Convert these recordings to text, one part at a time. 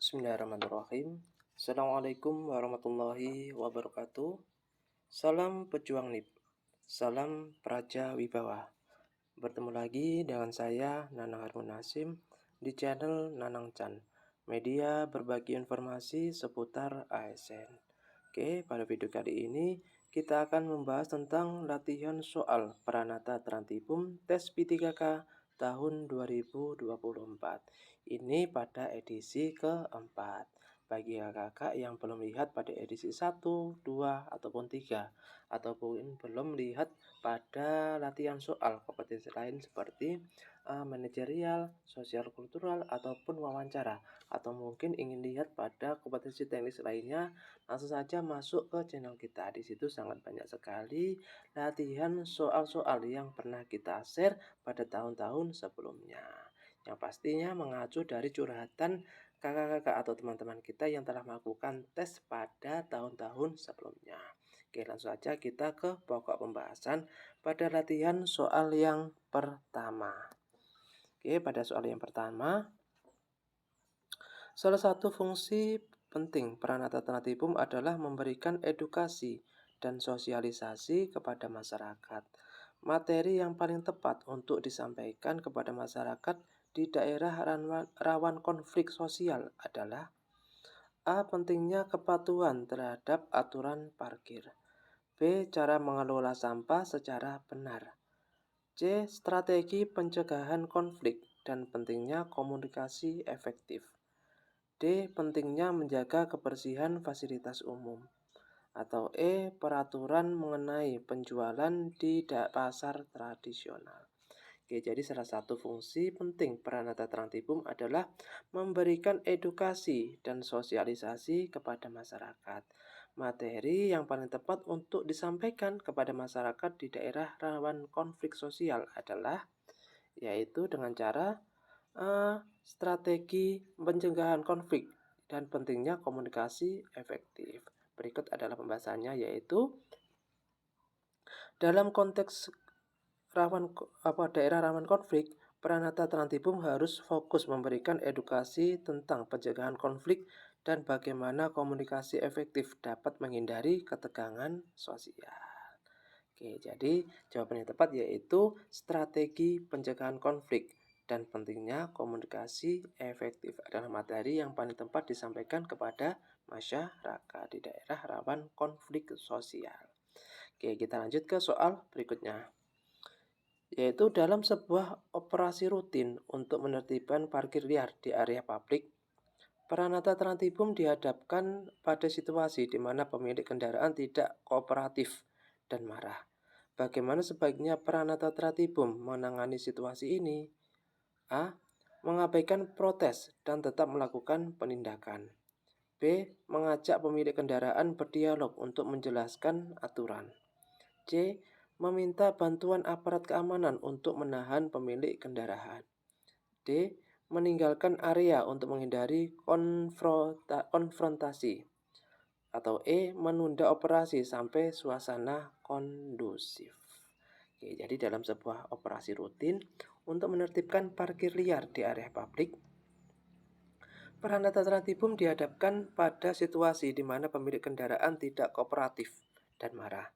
Bismillahirrahmanirrahim. Assalamualaikum warahmatullahi wabarakatuh. Salam pejuang NIP. Salam Praja Wibawa. Bertemu lagi dengan saya Nanang Harun Nasim di channel Nanang Chan, media berbagi informasi seputar ASN. Oke, pada video kali ini kita akan membahas tentang latihan soal Pranata Trantipum tes P3K tahun 2024. Ini pada edisi keempat. Bagi kakak yang belum lihat pada edisi 1, 2, ataupun 3, ataupun belum lihat pada latihan soal kompetensi lain seperti manajerial, sosial kultural, ataupun wawancara, atau mungkin ingin lihat pada kompetensi teknis lainnya, langsung saja masuk ke channel kita. Di situ sangat banyak sekali latihan soal-soal yang pernah kita share pada tahun-tahun sebelumnya, yang pastinya mengacu dari curhatan kakak-kakak atau teman-teman kita yang telah melakukan tes pada tahun-tahun sebelumnya. Oke, langsung saja kita ke pokok pembahasan pada latihan soal yang pertama. Oke, pada soal yang pertama, salah satu fungsi penting Pranata Trantipum adalah memberikan edukasi dan sosialisasi kepada masyarakat. Materi yang paling tepat untuk disampaikan kepada masyarakat di daerah rawan konflik sosial adalah A. Pentingnya kepatuhan terhadap aturan parkir. B. Cara mengelola sampah secara benar. C. Strategi pencegahan konflik dan pentingnya komunikasi efektif. D. Pentingnya menjaga kebersihan fasilitas umum. Atau E. Peraturan mengenai penjualan di pasar tradisional. Oke, jadi salah satu fungsi penting Pranata Trantipum adalah memberikan edukasi dan sosialisasi kepada masyarakat. Materi yang paling tepat untuk disampaikan kepada masyarakat di daerah rawan konflik sosial adalah yaitu dengan cara strategi pencegahan konflik dan pentingnya komunikasi efektif. Berikut adalah pembahasannya, yaitu dalam konteks daerah rawan konflik, Pranata Trantipum harus fokus memberikan edukasi tentang pencegahan konflik dan bagaimana komunikasi efektif dapat menghindari ketegangan sosial. Oke, jadi jawaban yang tepat yaitu strategi pencegahan konflik dan pentingnya komunikasi efektif adalah materi yang paling tepat disampaikan kepada masyarakat di daerah rawan konflik sosial. Oke, kita lanjut ke soal berikutnya, yaitu dalam sebuah operasi rutin untuk menertibkan parkir liar di area publik, Pranata Trantipum dihadapkan pada situasi di mana pemilik kendaraan tidak kooperatif dan marah. Bagaimana sebaiknya Pranata Trantipum menangani situasi ini? A. Mengabaikan protes dan tetap melakukan penindakan. B. Mengajak pemilik kendaraan berdialog untuk menjelaskan aturan. C. Meminta bantuan aparat keamanan untuk menahan pemilik kendaraan. D. Meninggalkan area untuk menghindari konfrontasi. Atau E. Menunda operasi sampai suasana kondusif. Oke, jadi dalam sebuah operasi rutin untuk menertibkan parkir liar di area publik, Pranata Trantipum dihadapkan pada situasi di mana pemilik kendaraan tidak kooperatif dan marah.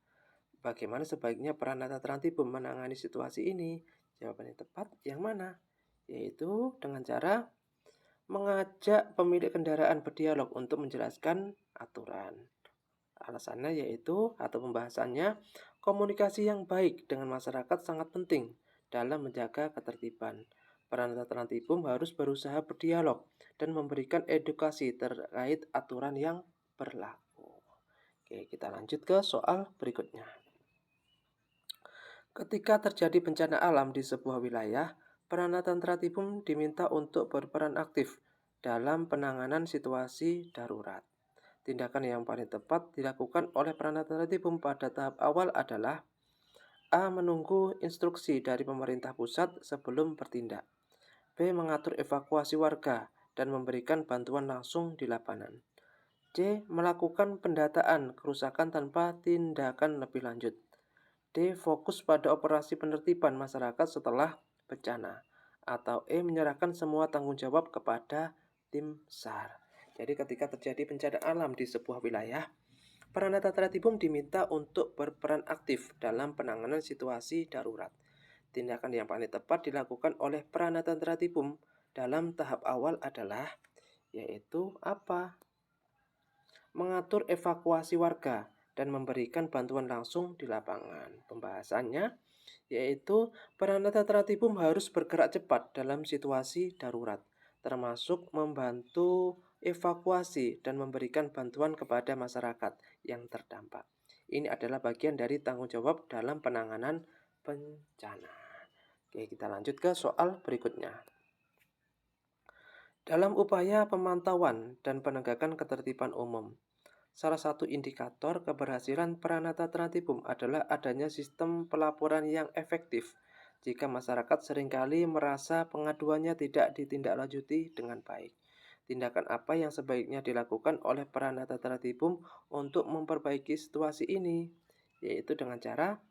Bagaimana sebaiknya Pranata Trantipum menangani situasi ini? Jawaban yang tepat yang mana? Yaitu dengan cara mengajak pemilik kendaraan berdialog untuk menjelaskan aturan. Alasannya yaitu atau pembahasannya, komunikasi yang baik dengan masyarakat sangat penting dalam menjaga ketertiban. Pranata Trantipum harus berusaha berdialog dan memberikan edukasi terkait aturan yang berlaku. Oke, kita lanjut ke soal berikutnya. Ketika terjadi bencana alam di sebuah wilayah, Pranata Trantipum diminta untuk berperan aktif dalam penanganan situasi darurat. Tindakan yang paling tepat dilakukan oleh Pranata Trantipum pada tahap awal adalah A. Menunggu instruksi dari pemerintah pusat sebelum bertindak. B. Mengatur evakuasi warga dan memberikan bantuan langsung di lapangan. C. Melakukan pendataan kerusakan tanpa tindakan lebih lanjut. D. Fokus pada operasi penertiban masyarakat setelah bencana. Atau E. Menyerahkan semua tanggung jawab kepada tim SAR. Jadi ketika terjadi bencana alam di sebuah wilayah, Peranata Tertibum diminta untuk berperan aktif dalam penanganan situasi darurat. Tindakan yang paling tepat dilakukan oleh Peranata Tertibum dalam tahap awal adalah yaitu apa? Mengatur evakuasi warga dan memberikan bantuan langsung di lapangan. Pembahasannya yaitu Peranata Tertibum harus bergerak cepat dalam situasi darurat, termasuk membantu evakuasi dan memberikan bantuan kepada masyarakat yang terdampak. Ini adalah bagian dari tanggung jawab dalam penanganan bencana. Oke, kita lanjut ke soal berikutnya. Dalam upaya pemantauan dan penegakan ketertiban umum, salah satu indikator keberhasilan Peranata Tertibum adalah adanya sistem pelaporan yang efektif. Jika masyarakat seringkali merasa pengaduannya tidak ditindaklanjuti dengan baik, tindakan apa yang sebaiknya dilakukan oleh Peranata Tertibum untuk memperbaiki situasi ini? Yaitu dengan cara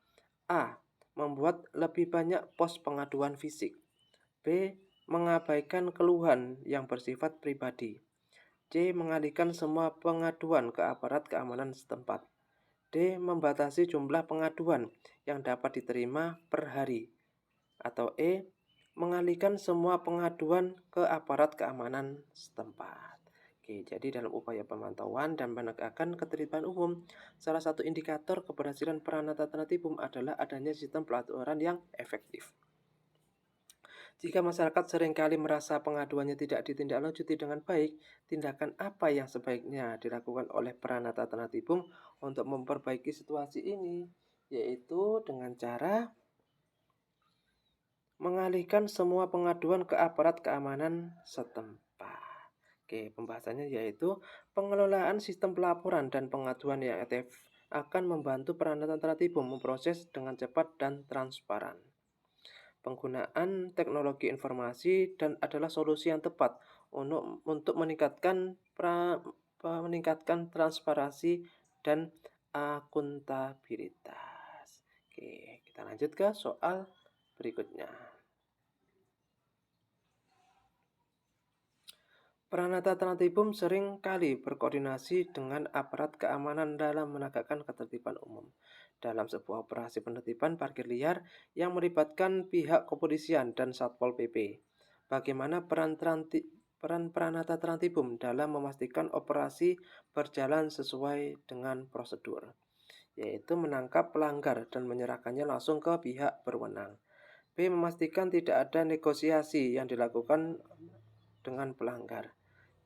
A. Membuat lebih banyak pos pengaduan fisik. B. Mengabaikan keluhan yang bersifat pribadi. C. Mengalihkan semua pengaduan ke aparat keamanan setempat. D. Membatasi jumlah pengaduan yang dapat diterima per hari. Atau E. Mengalihkan semua pengaduan ke aparat keamanan setempat. Oke, jadi dalam upaya pemantauan dan penegakan ketertiban umum, salah satu indikator keberhasilan Peranata Tertibum adalah adanya sistem pelaporan yang efektif. Jika masyarakat seringkali merasa pengaduannya tidak ditindaklanjuti dengan baik, tindakan apa yang sebaiknya dilakukan oleh Peranata Tertibum untuk memperbaiki situasi ini? Yaitu dengan cara mengalihkan semua pengaduan ke aparat keamanan setempat. Oke, pembahasannya yaitu pengelolaan sistem pelaporan dan pengaduan yang efektif akan membantu Peranata Tertibum memproses dengan cepat dan transparan. Penggunaan teknologi informasi dan adalah solusi yang tepat untuk meningkatkan transparansi dan akuntabilitas. Oke, kita lanjut ke soal berikutnya. Peranata Tertibum sering kali berkoordinasi dengan aparat keamanan dalam menegakkan ketertiban umum. Dalam sebuah operasi penertiban parkir liar yang melibatkan pihak kepolisian dan Satpol PP. Bagaimana peran Peranata Tertibum dalam memastikan operasi berjalan sesuai dengan prosedur, yaitu menangkap pelanggar dan menyerahkannya langsung ke pihak berwenang. B. Memastikan tidak ada negosiasi yang dilakukan dengan pelanggar.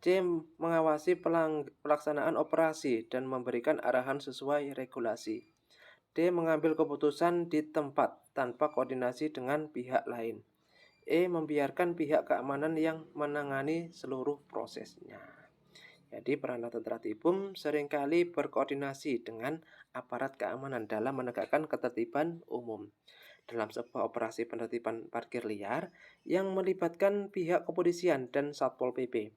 C. Mengawasi pelaksanaan operasi dan memberikan arahan sesuai regulasi. D. Mengambil keputusan di tempat tanpa koordinasi dengan pihak lain. E. Membiarkan pihak keamanan yang menangani seluruh prosesnya. Jadi Peranata Tertibum seringkali berkoordinasi dengan aparat keamanan dalam menegakkan ketertiban umum. Dalam sebuah operasi penertiban parkir liar yang melibatkan pihak kepolisian dan Satpol PP.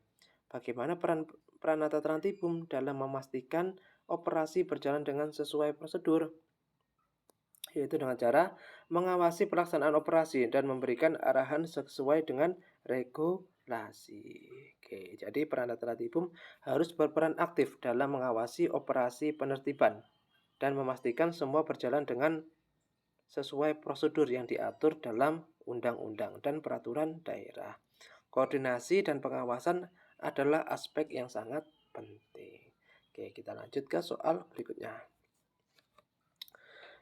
Bagaimana peran Peranata Tertibum dalam memastikan operasi berjalan dengan sesuai prosedur? Yaitu dengan cara mengawasi pelaksanaan operasi dan memberikan arahan sesuai dengan regulasi. Oke, jadi Peranata Tertibum harus berperan aktif dalam mengawasi operasi penertiban dan memastikan semua berjalan dengan sesuai prosedur yang diatur dalam undang-undang dan peraturan daerah. Koordinasi dan pengawasan adalah aspek yang sangat penting. Oke, kita lanjut ke soal berikutnya.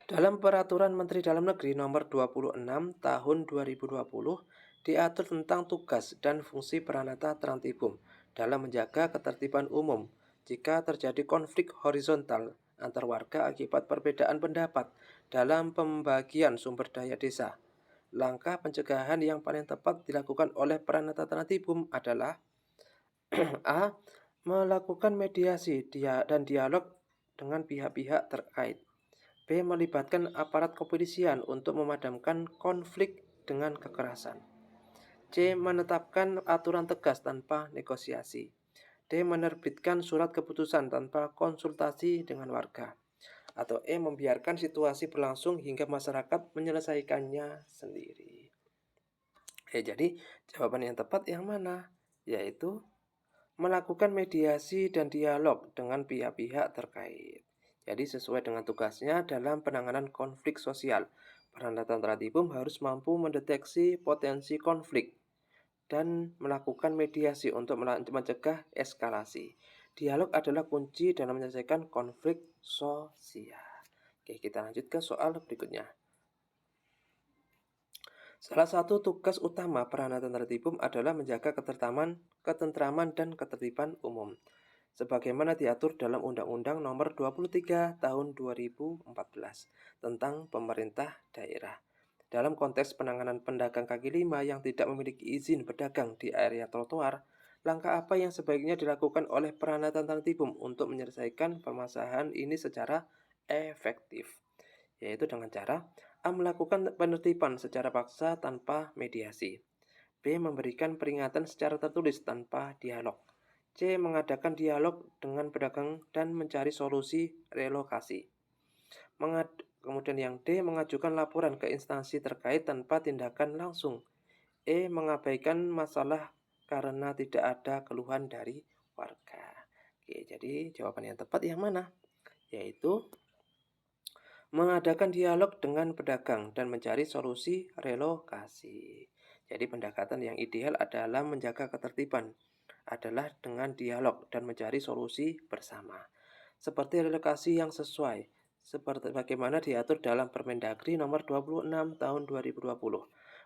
Dalam Peraturan Menteri Dalam Negeri Nomor 26 Tahun 2020 diatur tentang tugas dan fungsi Peranata Tertibum dalam menjaga ketertiban umum jika terjadi konflik horizontal antar warga akibat perbedaan pendapat dalam pembagian sumber daya desa. Langkah pencegahan yang paling tepat dilakukan oleh Peranata Tertibum adalah A. Melakukan mediasi dan dialog dengan pihak-pihak terkait. B. Melibatkan aparat kepolisian untuk memadamkan konflik dengan kekerasan. C. Menetapkan aturan tegas tanpa negosiasi. D. Menerbitkan surat keputusan tanpa konsultasi dengan warga. Atau E. Membiarkan situasi berlangsung hingga masyarakat menyelesaikannya sendiri. Jadi jawaban yang tepat yang mana? Yaitu Melakukan mediasi dan dialog dengan pihak-pihak terkait. Jadi sesuai dengan tugasnya dalam penanganan konflik sosial, peran tentara tibum harus mampu mendeteksi potensi konflik dan melakukan mediasi untuk mencegah eskalasi. Dialog adalah kunci dalam menyelesaikan konflik sosial. Oke, kita lanjut ke soal berikutnya. Salah satu tugas utama peranan tentara tibum adalah menjaga ketentraman dan ketertiban umum, sebagaimana diatur dalam Undang-Undang Nomor 23 Tahun 2014 tentang pemerintah daerah. Dalam konteks penanganan pedagang kaki lima yang tidak memiliki izin berdagang di area trotoar, langkah apa yang sebaiknya dilakukan oleh peranan tentara tibum untuk menyelesaikan permasalahan ini secara efektif? Yaitu dengan cara A. Melakukan penertiban secara paksa tanpa mediasi. B. Memberikan peringatan secara tertulis tanpa dialog. C. Mengadakan dialog dengan pedagang dan mencari solusi relokasi. Kemudian yang D. Mengajukan laporan ke instansi terkait tanpa tindakan langsung. E. Mengabaikan masalah karena tidak ada keluhan dari warga. Oke, jadi jawaban yang tepat yang mana? Yaitu mengadakan dialog dengan pedagang dan mencari solusi relokasi. Jadi pendekatan yang ideal adalah menjaga ketertiban adalah dengan dialog dan mencari solusi bersama. Seperti relokasi yang sesuai, seperti bagaimana diatur dalam Permendagri nomor 26 tahun 2020.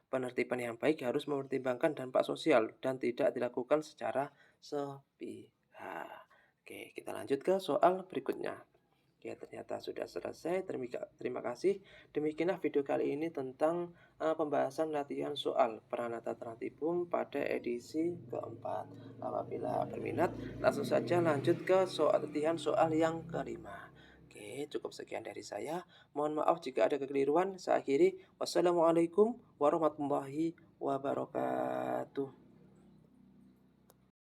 Penertiban yang baik harus mempertimbangkan dampak sosial dan tidak dilakukan secara sepihak. Oke, kita lanjut ke soal berikutnya. Ya, ternyata sudah selesai. Terima kasih. Demikianlah video kali ini tentang pembahasan latihan soal Pranata Tratibum pada edisi keempat. Apabila berminat, langsung saja lanjut ke latihan soal yang kelima. Oke, cukup sekian dari saya. Mohon maaf jika ada kekeliruan. Saya akhiri. Wassalamualaikum warahmatullahi wabarakatuh.